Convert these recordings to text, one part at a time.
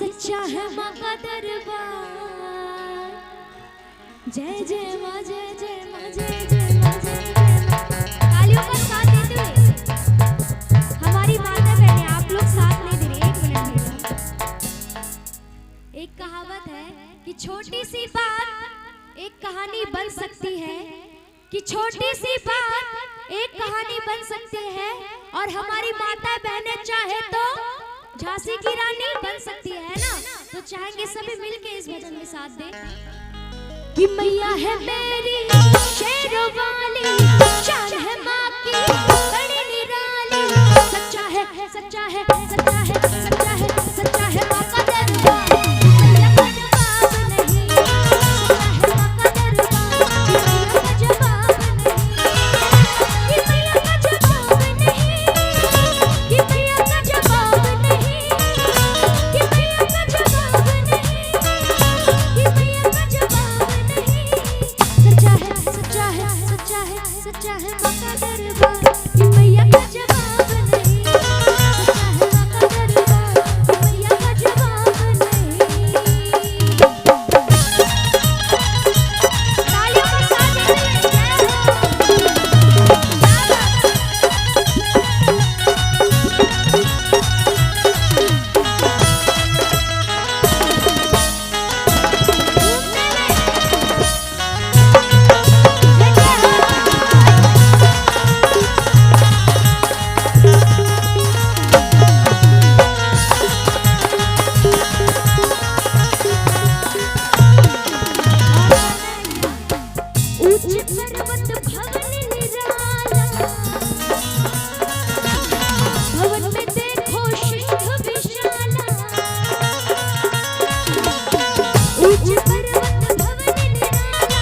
सच्चा है माँ का दरबार। जय जय माँ, जय जय माँ, जय जय माँ, जय जय माँ। तालियों का साथ देते हुए हमारी माता बहनें, आप लोग साथ नहीं दे रहे, एक मिनट भैया। एक कहावत है कि छोटी सी बात एक कहानी बन सकती है, कि छोटी सी बात एक कहानी बन सकती है, और हमारी माता बहनें चाहे तो झांसी की रानी बन सकती है ना। तो चाहेंगे सभी मिलके इस भजन में साथ दें कि मैया है मेरी शेरों वाली, शान है माँ की बड़ी निराली। सच्चा है, सच्चा है, सच्चा है, सच्चा है, सच्चा है माँ का दरबार, मैया का जवाब नहीं। सच्चा है माँ का दरबार, मैया का जवाब नहीं, कि मैया का जवाब नहीं, कि मैया का जवाब नहीं, कि मैया का जवाब नहीं, कि मैया का जवाब नहीं। सच्चा है, सच्चा है, सच्चा है, सच्चा है माँ का दरबार, कि मैया का जवाब नहीं। सच्चा है माँ का दरबार, कि मैया का जवाब नहीं। तालियों के साथ जय उच्च पर्वत भवन निराला, भवन में देखो सिंह विशाला। उच्च पर्वत भवन निराला,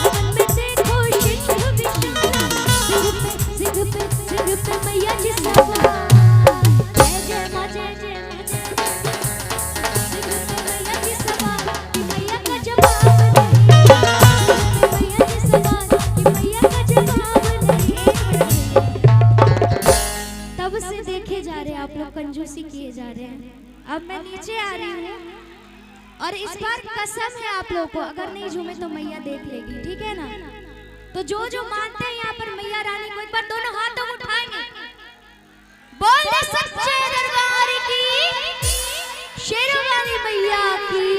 भवन में देखो सिंह विशाला। सिंह पे मैया जी सवार। जय जय माँ, जय जय माँ, जय जय माँ। सिंह पे मैया जी सवार, कि मैया का जवाब नहीं। मैया जी सवार, कि मैया का जवाब नहीं। तब से देखे जा रहे हैं आप लोग, कंजूसी किए जा रहे हैं। अब मैं नीचे आ रही हूँ, और इस बार कसम है आप लोगों को, अगर नहीं झूमे तो मैया देख लेगी, ठीक है ना। तो जो जो मानते हैं यहाँ पर मैया रानी को, एक बार दोनों हाथों को उठाएंगे, बोल दे सच्चे दरबार की, शेरों वाली मैया की।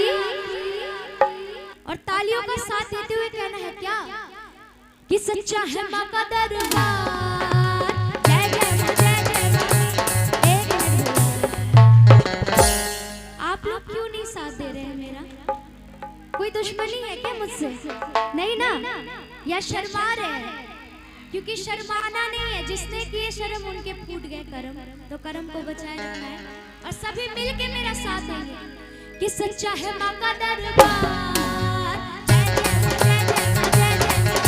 और तालियों का साथ देते हुए कहना है क्या, कि सच्चा है माँ का दरबार। जय जय माँ, जय जय माँ। एक मिनट, आप लोग क्यों नहीं साथ दे रहे हैं मेरा? कोई दुश्मनी है क्या मुझसे? नहीं ना, या शर्मा रहे हैं? क्योंकि शर्माना नहीं है, जिसने किए शर्म उनके फूट गए कर्म, तो कर्म को बचाए रखना है। और सभी मिलके मेरा साथ देंगे कि सच्चा है माँ का दरबार। जय जय माँ, जय जय माँ, जय जय माँ।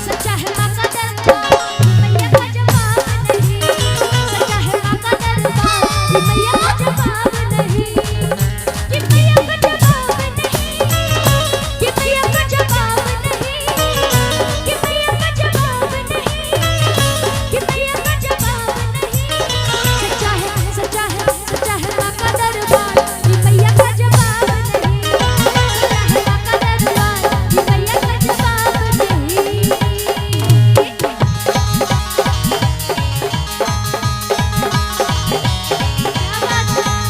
सच्चा है माँ का दरबार, मैया का जवाब नहीं। सच्चा है माँ का दरबार, मैया का जवाब नहीं, कि मैया का जवाब नहीं, कि मैया का जवाब नहीं, कि मैया का जवाब नहीं, कि मैया का जवाब नहीं। सच्चा है, सच्चा है, सच्चा है माँ का दरबार, कि मैया का जवाब नहीं। सच्चा है माँ का दरबार, कि मैया का जवाब नहीं।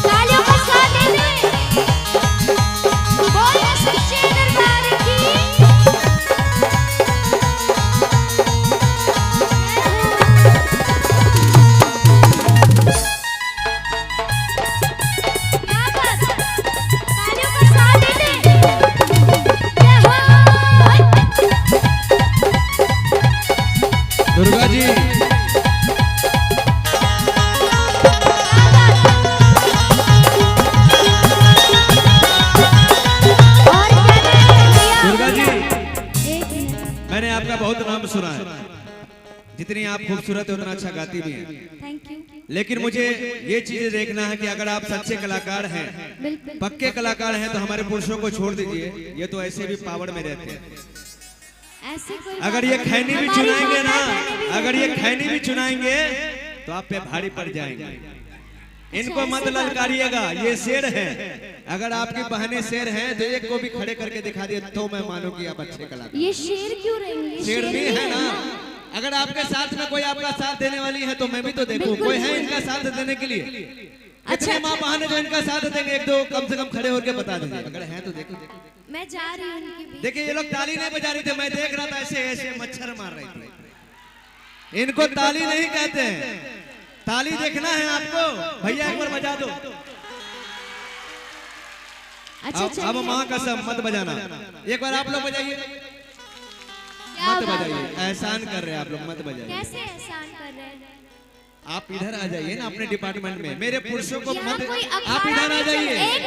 तालियों का साथ दे, बोलो सच्चे दरबार की। क्या बात है? तालियों का साथ दे। जय हो। दुर्गा जी, और क्या कहते हैं दुर्गा जी, एक मिनट, मैंने आपका बहुत नाम सुना है। जितनी आप खूबसूरत है उतना अच्छा गाती भी हैं। Thank you. लेकिन मुझे ये चीजें देखना है कि अगर आप सच्चे कलाकार हैं, बिल्कुल पक्के कलाकार हैं, तो हमारे पुरुषों को छोड़ दीजिए। ये तो ऐसे भी पावर में रहते हैं। ऐसे कोई अगर ये खैनी भी चुनाएंगे ना, अगर ये खैनी भी चुनाएंगे तो आप पे भारी पड़ जाएंगे। इनको मत ललकारिएगा, ये शेर हैं। अगर आपकी बहनें शेर हैं तो एक को भी खड़े करके दिखा दिए तो मैं मानूं कि आप अच्छे कलाकार। ये शेर क्यों रहेंगे? शेर भी है ना। अगर आपके साथ में कोई आपका साथ देने वाली है तो मैं भी तो देखूं कोई है इनका साथ देने के लिए। कितने माँ बहन जो इनका साथ देंगे, एक दो कम से कम खड़े होकर बता दीजिए अगर है तो देखो। मैं जा रही हूँ उनके बीच। देखिए ये लोग ताली नहीं बजा रहे थे, मैं देख रहा था ऐसे ऐसे मच्छर मार रहे थे। इनको ताली नहीं कहते हैं, ताली देखना है आपको। भैया एक बार बजा दो। अच्छा अब माँ कसम मत बजाना, एक बार आप लोग बजाइए। क्या मत बात बजाइए, है? एहसान कर रहे हैं आप लोग, मत बजाइए। कैसे एहसान कर रहे हैं? आप इधर आ जाइए ना अपने डिपार्टमेंट में, मेरे पुरुषों को यहाँ मत। कोई आप अखाड़ा इधर आ नहीं चल- जाइए। एक